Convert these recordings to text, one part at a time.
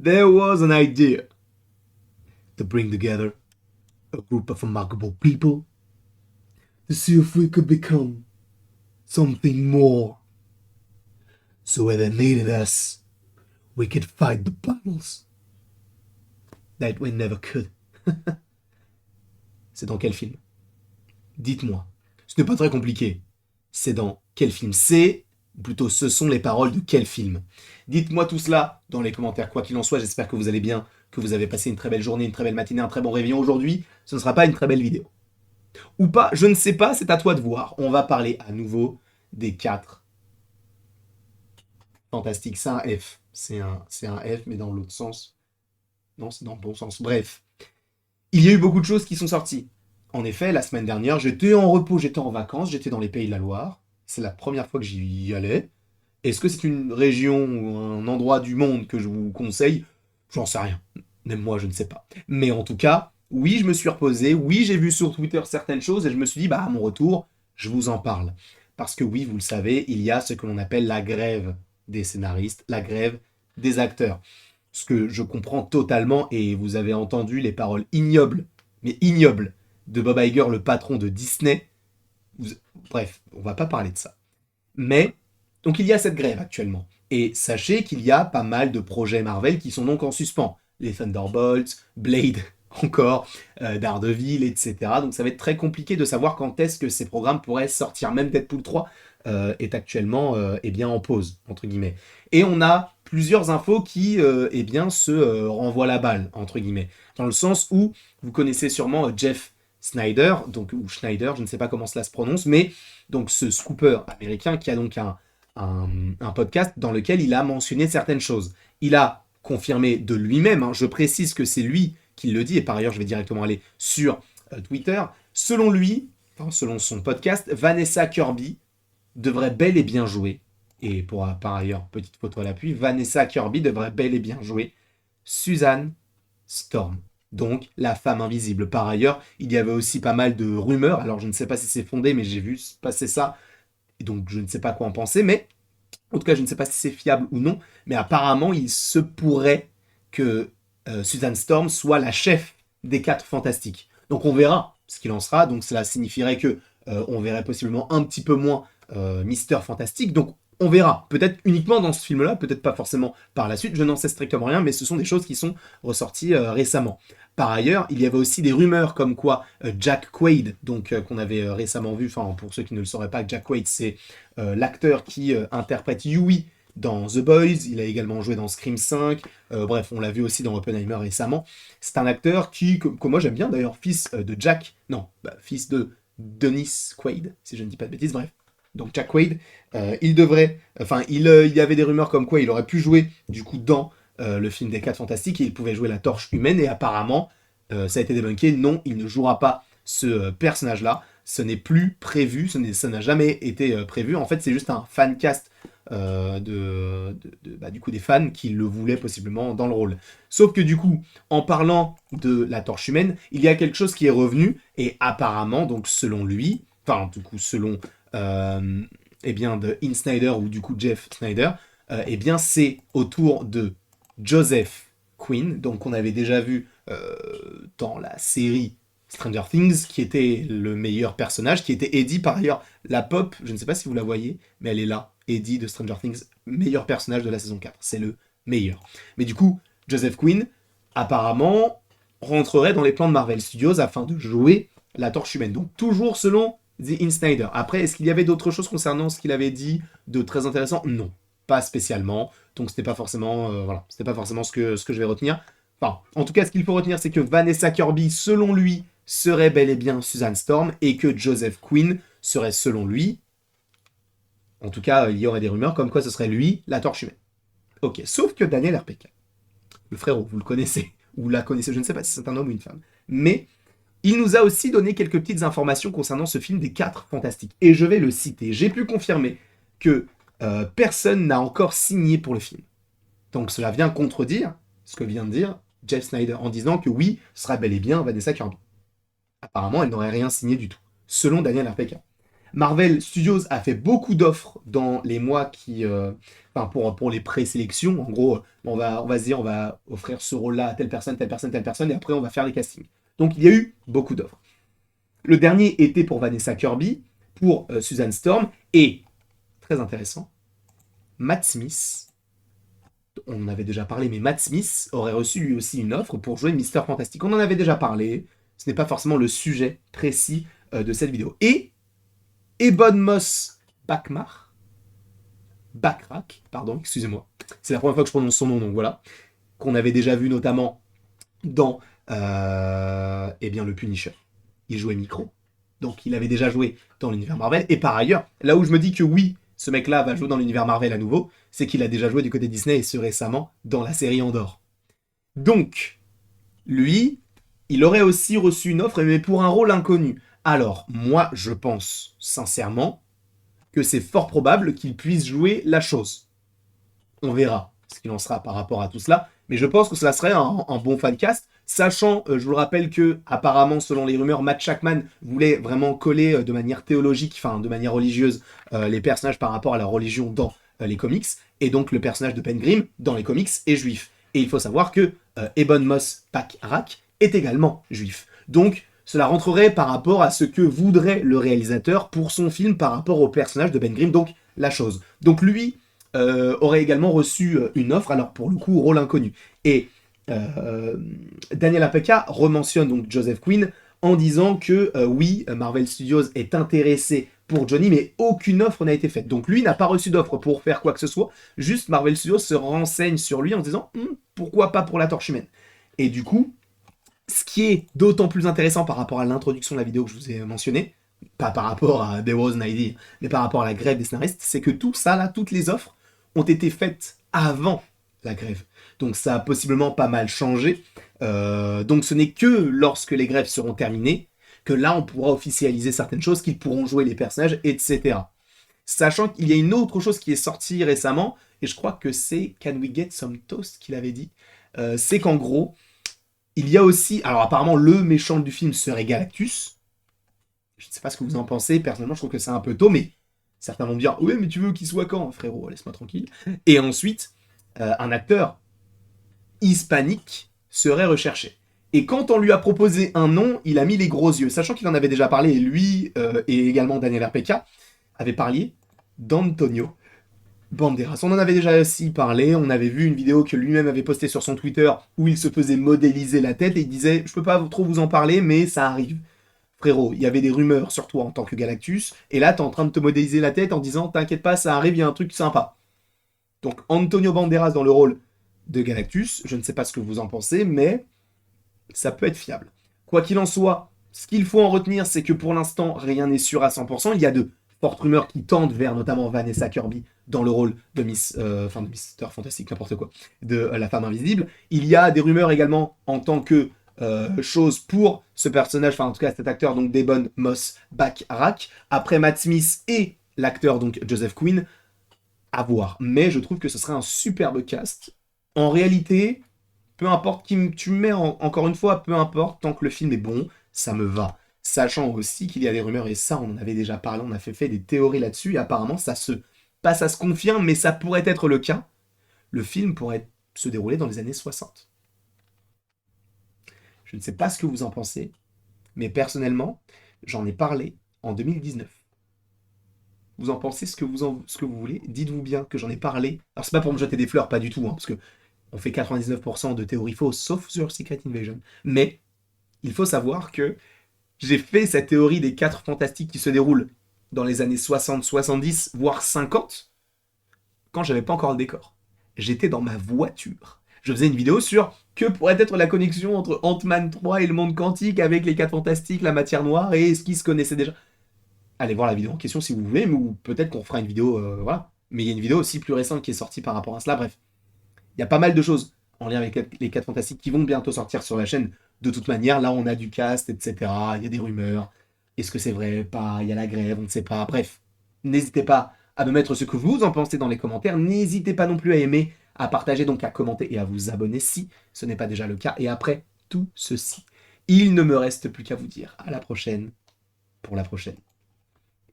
There was an idea to bring together a group of remarkable people to see if we could become something more. So when they needed us, we could fight the battles that we never could. C'est dans quel film? Dites-moi. Ce n'est pas très compliqué. C'est dans quel film? Plutôt ce sont les paroles de quel film? Dites-moi tout cela dans les commentaires. Quoi qu'il en soit, j'espère que vous allez bien, que vous avez passé une très belle journée, une très belle matinée, un très bon réveillon aujourd'hui. Ce ne sera pas une très belle vidéo. Ou pas, je ne sais pas, c'est à toi de voir. On va parler à nouveau des 4 fantastiques. C'est un F. C'est un F, mais dans l'autre sens. Non, c'est dans le bon sens. Bref. Il y a eu beaucoup de choses qui sont sorties. En effet, la semaine dernière, j'étais en repos, j'étais en vacances, j'étais dans les Pays de la Loire. C'est la première fois que j'y allais. Est-ce que c'est une région ou un endroit du monde que je vous conseille? J'en sais rien. Même moi, je ne sais pas. Mais en tout cas, oui, je me suis reposé. Oui, j'ai vu sur Twitter certaines choses et je me suis dit, bah, à mon retour, je vous en parle. Parce que oui, vous le savez, il y a ce que l'on appelle la grève des scénaristes, la grève des acteurs. Ce que je comprends totalement, et vous avez entendu les paroles ignobles, mais ignobles, de Bob Iger, le patron de Disney. Bref, on va pas parler de ça. Mais, donc il y a cette grève actuellement. Et sachez qu'il y a pas mal de projets Marvel qui sont donc en suspens. Les Thunderbolts, Blade encore, Daredevil, etc. Donc ça va être très compliqué de savoir quand est-ce que ces programmes pourraient sortir. Même Deadpool 3 est actuellement eh bien, en pause, entre guillemets. Et on a plusieurs infos qui eh bien, se renvoient la balle, entre guillemets. Dans le sens où vous connaissez sûrement Jeff Snyder, donc, ou Schneider, je ne sais pas comment cela se prononce, mais donc ce scooper américain qui a donc un podcast dans lequel il a mentionné certaines choses. Il a confirmé de lui-même, hein, je précise que c'est lui qui le dit, et par ailleurs je vais directement aller sur Twitter, selon lui, enfin, selon son podcast, Vanessa Kirby devrait bel et bien jouer, et pour par ailleurs, petite photo à l'appui, Vanessa Kirby devrait bel et bien jouer Suzanne Storm. Donc, la femme invisible. Par ailleurs, il y avait aussi pas mal de rumeurs. Alors, je ne sais pas si c'est fondé, mais j'ai vu passer ça. Et donc, je ne sais pas quoi en penser. Mais, en tout cas, je ne sais pas si c'est fiable ou non. Mais apparemment, il se pourrait que Suzanne Storm soit la chef des 4 fantastiques. Donc, on verra ce qu'il en sera. Donc, cela signifierait que on verrait possiblement un petit peu moins Mister Fantastique. Donc, on verra. Peut-être uniquement dans ce film-là, peut-être pas forcément par la suite. Je n'en sais strictement rien, mais ce sont des choses qui sont ressorties récemment. Par ailleurs, il y avait aussi des rumeurs comme quoi Jack Quaid, donc qu'on avait récemment vu, enfin pour ceux qui ne le sauraient pas, Jack Quaid c'est l'acteur qui interprète Huey dans The Boys, il a également joué dans Scream 5, bref, on l'a vu aussi dans Oppenheimer récemment. C'est un acteur que moi j'aime bien d'ailleurs, fils de Jack, non, fils de Dennis Quaid, si je ne dis pas de bêtises, bref. Donc Jack Quaid, il devrait, enfin il y avait des rumeurs comme quoi il aurait pu jouer du coup dans le film des 4 Fantastiques et il pouvait jouer la torche humaine et apparemment ça a été débunké, non il ne jouera pas ce personnage là, ce n'est plus prévu, ça n'a jamais été prévu, en fait c'est juste un fan cast du coup des fans qui le voulaient possiblement dans le rôle. Sauf que du coup, en parlant de la torche humaine, il y a quelque chose qui est revenu et apparemment, donc selon lui, enfin du coup selon eh bien de In Snyder ou du coup Jeff Snyder, eh bien c'est autour de Joseph Quinn, donc on avait déjà vu dans la série Stranger Things, qui était le meilleur personnage, qui était Eddie par ailleurs, la pop, je ne sais pas si vous la voyez, mais elle est là, Eddie de Stranger Things, meilleur personnage de la saison 4, c'est le meilleur. Mais du coup, Joseph Quinn, apparemment, rentrerait dans les plans de Marvel Studios afin de jouer la torche humaine. Donc toujours selon The Insnider. Après, est-ce qu'il y avait d'autres choses concernant ce qu'il avait dit de très intéressant? Non, pas spécialement. Donc c'était pas forcément, voilà, c'était pas forcément ce que je vais retenir. Enfin, en tout cas, ce qu'il faut retenir, c'est que Vanessa Kirby, selon lui, serait bel et bien Suzanne Storm et que Joseph Quinn serait, selon lui, en tout cas, il y aurait des rumeurs comme quoi ce serait lui, la torche humaine. Ok, sauf que Daniel RPK, le frérot, vous le connaissez, ou vous la connaissez, je ne sais pas si c'est un homme ou une femme, mais il nous a aussi donné quelques petites informations concernant ce film des 4 Fantastiques. Et je vais le citer. J'ai pu confirmer que personne n'a encore signé pour le film. Donc cela vient contredire ce que vient de dire Jeff Snyder en disant que oui, ce sera bel et bien Vanessa Kirby. Apparemment, elle n'aurait rien signé du tout, selon Daniel RPK. Marvel Studios a fait beaucoup d'offres dans les mois enfin pour les présélections. En gros, on va se dire, on va offrir ce rôle-là à telle personne, telle personne, telle personne, et après on va faire les castings. Donc il y a eu beaucoup d'offres. Le dernier était pour Vanessa Kirby, pour Susan Storm, et, très intéressant, Matt Smith, on en avait déjà parlé, mais Matt Smith aurait reçu lui aussi une offre pour jouer Mister Fantastic. On en avait déjà parlé, ce n'est pas forcément le sujet précis de cette vidéo. Et Ebon Moss Backrack, pardon, excusez-moi, c'est la première fois que je prononce son nom, donc voilà, qu'on avait déjà vu notamment dans eh bien, le Punisher. Il jouait Micro, donc il avait déjà joué dans l'univers Marvel, et par ailleurs, là où je me dis que oui, ce mec-là va jouer dans l'univers Marvel à nouveau, c'est qu'il a déjà joué du côté Disney et ce récemment dans la série Andor. Donc, lui, il aurait aussi reçu une offre, mais pour un rôle inconnu. Alors, moi, je pense sincèrement que c'est fort probable qu'il puisse jouer la chose. On verra ce qu'il en sera par rapport à tout cela, mais je pense que cela serait un bon fancast, sachant, je vous le rappelle que, apparemment, selon les rumeurs, Matt Shakman voulait vraiment coller de manière théologique, enfin de manière religieuse, les personnages par rapport à la religion dans les comics, et donc le personnage de Ben Grimm dans les comics est juif. Et il faut savoir que Ebon Moss Backrack est également juif. Donc, cela rentrerait par rapport à ce que voudrait le réalisateur pour son film par rapport au personnage de Ben Grimm, donc la chose. Donc lui aurait également reçu une offre, alors pour le coup, rôle inconnu. Et Daniel Apeka rementionne donc Joseph Quinn en disant que oui, Marvel Studios est intéressé pour Johnny, mais aucune offre n'a été faite. Donc lui n'a pas reçu d'offre pour faire quoi que ce soit, juste Marvel Studios se renseigne sur lui en disant pourquoi pas pour la Torche Humaine. Et du coup, ce qui est d'autant plus intéressant par rapport à l'introduction de la vidéo que je vous ai mentionné, pas par rapport à There Was an Idea, mais par rapport à la grève des scénaristes, c'est que tout ça, là, toutes les offres, ont été faites avant la grève. Donc ça a possiblement pas mal changé. Donc ce n'est que lorsque les grèves seront terminées que là on pourra officialiser certaines choses, qu'ils pourront jouer les personnages, etc. Sachant qu'il y a une autre chose qui est sortie récemment, et je crois que c'est Can We Get Some Toast qu'il avait dit, c'est qu'en gros, il y a aussi, alors apparemment le méchant du film serait Galactus. Je ne sais pas ce que vous en pensez, personnellement je trouve que c'est un peu tôt, mais certains vont me dire, ouais mais tu veux qu'il soit quand, frérot, laisse-moi tranquille. Et ensuite, un acteur hispanique serait recherché. Et quand on lui a proposé un nom, il a mis les gros yeux, sachant qu'il en avait déjà parlé, et lui et également Daniel RPK avaient parlé d'Antonio Banderas. On en avait déjà aussi parlé, on avait vu une vidéo que lui-même avait postée sur son Twitter où il se faisait modéliser la tête et il disait « Je peux pas trop vous en parler, mais ça arrive. » Frérot, il y avait des rumeurs sur toi en tant que Galactus, et là t'es en train de te modéliser la tête en disant « T'inquiète pas, ça arrive, il y a un truc sympa. » Donc Antonio Banderas dans le rôle de Galactus, je ne sais pas ce que vous en pensez, mais ça peut être fiable. Quoi qu'il en soit, ce qu'il faut en retenir, c'est que pour l'instant, rien n'est sûr à 100%. Il y a de fortes rumeurs qui tendent vers notamment Vanessa Kirby dans le rôle de de Mister Fantastic, n'importe quoi, de la femme invisible. Il y a des rumeurs également en tant que chose pour ce personnage, enfin en tout cas cet acteur, donc Ebon Moss Backrack, après Matt Smith et l'acteur donc Joseph Quinn, à voir. Mais je trouve que ce serait un superbe cast. En réalité, peu importe qui tu mets, encore une fois, peu importe, tant que le film est bon, ça me va. Sachant aussi qu'il y a des rumeurs, et ça on en avait déjà parlé, on a fait des théories là-dessus, et apparemment pas ça se confirme, mais ça pourrait être le cas. Le film pourrait se dérouler dans les années 60. Je ne sais pas ce que vous en pensez, mais personnellement, j'en ai parlé en 2019. Vous en pensez ce que vous voulez. Dites-vous bien que j'en ai parlé. Alors c'est pas pour me jeter des fleurs, pas du tout, hein, parce que on fait 99% de théories fausses, sauf sur Secret Invasion. Mais il faut savoir que j'ai fait cette théorie des 4 fantastiques qui se déroulent dans les années 60, 70, voire 50, quand j'avais pas encore le décor. J'étais dans ma voiture. Je faisais une vidéo sur que pourrait être la connexion entre Ant-Man 3 et le monde quantique avec les 4 fantastiques, la matière noire et ce qui se connaissait déjà. Allez voir la vidéo en question si vous voulez, ou peut-être qu'on fera une vidéo, voilà. Mais il y a une vidéo aussi plus récente qui est sortie par rapport à cela, bref. Il y a pas mal de choses en lien avec les 4 fantastiques qui vont bientôt sortir sur la chaîne. De toute manière, là on a du cast, etc. Il y a des rumeurs. Est-ce que c'est vrai? Pas. Il y a la grève, on ne sait pas. Bref, n'hésitez pas à me mettre ce que vous en pensez dans les commentaires. N'hésitez pas non plus à aimer, à partager, donc à commenter et à vous abonner si ce n'est pas déjà le cas. Et après tout ceci, il ne me reste plus qu'à vous dire à la prochaine pour la prochaine.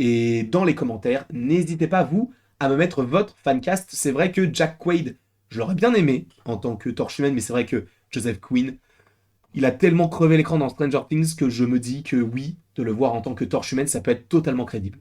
Et dans les commentaires, n'hésitez pas, vous, à me mettre votre fancast. C'est vrai que Jack Quaid, je l'aurais bien aimé en tant que Torche Humaine, mais c'est vrai que Joseph Quinn, il a tellement crevé l'écran dans Stranger Things que je me dis que oui, de le voir en tant que Torche Humaine, ça peut être totalement crédible.